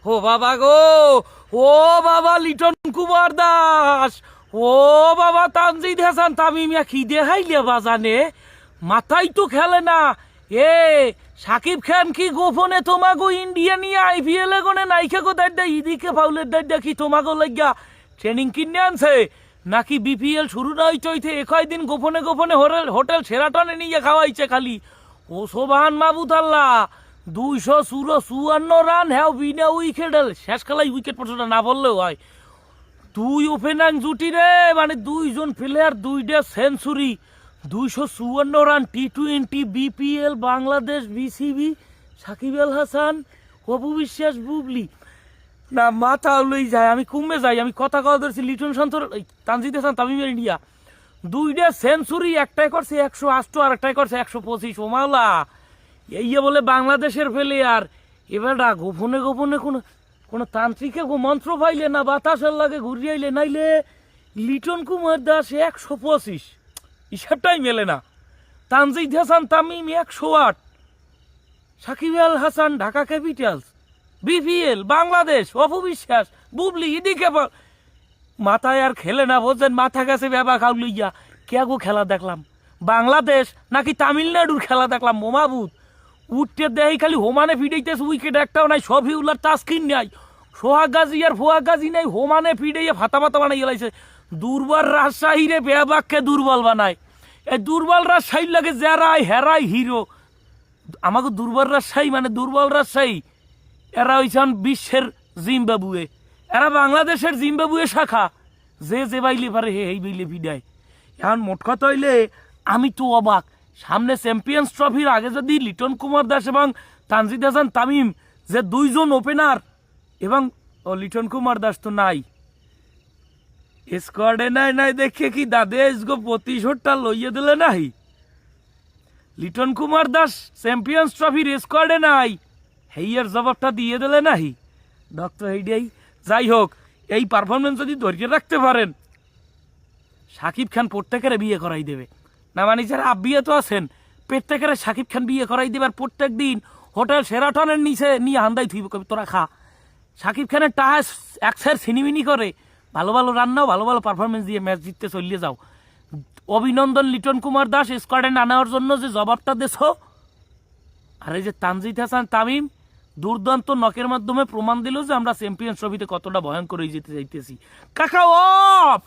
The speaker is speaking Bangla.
ও বাবা গো, ও বাবা লিটন কুমার দাস, ও বাবা তানজিদ হাসান তামিমিয়া কি দেখাইলে বাজানে, মাথায় তো খেলে না। এ সাকিব খান কি গোপনে তোমাগো ইন্ডিয়া নিয়ে আইপিএল এ গনে নাইখে গো দাইডা ইদিকে ফাউলের দাইডা কি তোমাগো লাগিয়া ট্রেনিং কিনে আনছে নাকি বিপিএল শুরু না হইতে হইতে একই দিন গোপনে গোপনে হোটেল সেরাটনে নিয়ে খাওয়াইছে খালি। ও সোবাহান মাহবুদ আল্লাহ, 254 রান হ্যাঁ বিনা উইকেট, শেষ খেলায় উইকেট পড়ছে না বললেও হয়। দুই ওপেনাং জুটি রে, মানে দুইজন প্লেয়ার, দুইটা century, 254 run, T20 BPL Bangladesh BCB, Shakib Al Hasan, Apu Biswas, Bubly না মাথা লই যায়, আমি কমে যাই। আমি কথা কথা ধরছি লিটন সন্তর তানজিদ হাসান তামিমের ইন্ডিয়া, দুইটা সেঞ্চুরি, একটাই করছে 108 আর একটাই করছে 125। ও মাওলা, এই বলে বাংলাদেশের প্লেয়ার এবার গোপনে গোপনে কোনো তান্ত্রিকে মন্ত্র পাইলে না বাতাসের লাগে ঘুরিয়াইলে, নাইলে লিটন কুমার দাস 125, হিসাবটাই মেলে না। তানজিদ হাসান তামিম 108, সাকিব আল হাসান ঢাকা ক্যাপিটালস, বিপিএল বাংলাদেশ, অপু বিশ্বাস, বুবলি, এদিকে মাথায় আর খেলে না বোঝেন, মাথা গেছে ব্যাবা খাও লইয়া। কে গো খেলা দেখলাম, বাংলাদেশ নাকি তামিলনাড়ুর খেলা দেখলাম? মোমাবুদ উঠতে দেয় খালি হোমানে ফিডাইতেছে, উইকেট একটাও নাই, সবই উল্লার টাস্কিন নাই, সোহাগ গাজী আর ফোহাগ গাজী নাই, হোমানে ফিডাইয়া ফাতা ফাতা বানাই গেলাইছে। দুর্বল রাজশাহী রে বেবাককে দুর্বল বানায়। এই দুর্বল রাজশাহীর লাগে যারাই হেরাই হিরো। আমাকে দুর্বল রাজশাহী মানে দুর্বল রাজশাহী, এরা হইছেন বিশ্বের জিম্বাবুয়ে, এরা বাংলাদেশের জিম্বাবুয়ে শাখা। যে বাইলে পারে এই বাইলে ফিডায়। এখন মোট কথা হইলে আমি তো অবাক, সামনে চ্যাম্পিয়ন্স ট্রফির আগে যদি লিটন কুমার দাস এবং তানজিদ হাসান তামিম যে দুইজন ওপেনার, এবং লিটন কুমার দাস তো নাই স্কোয়াডে, নাই দেখে কি দাদে ইসগো প্রতিশোধটা লইয়ে দিলে নাই। লিটন কুমার দাস চ্যাম্পিয়ন্স ট্রফির স্কোয়াডে নাই, হেইয়ের জবাবটা দিয়ে দিলে নাই ডক্টর হেইডাই। যাই হোক, এই পারফরমেন্স যদি ধরিয়ে রাখতে পারেন, সাকিব খান প্রত্যেকের বিয়ে করাই দেবে না, মানে যারা আব্বিয়ে তো আছেন প্রত্যেকের সাকিব খান বিয়ে করাই দেবে। আর প্রত্যেক দিন হোটেল সেরাটনের নিচে নিয়ে হান্দাই থুইব, কবি তোরা খা। সাকিব খানের টাহা একসের সিনিমিনি করে ভালো ভালো রান্নাও ভালো ভালো পারফরমেন্স দিয়ে ম্যাচ জিততে চলিয়ে যাও। অভিনন্দন লিটন কুমার দাস, স্কোয়াডে আনার জন্য যে জবাবটা দেছ। আর এই যে তানজিদ হাসান তামিম দুর্দান্ত নকের মাধ্যমে প্রমাণ দিল যে আমরা চ্যাম্পিয়ন্স ট্রফিতে কতটা ভয়ঙ্কর হয়ে যেতে চাইতেছি। কাকা অফ।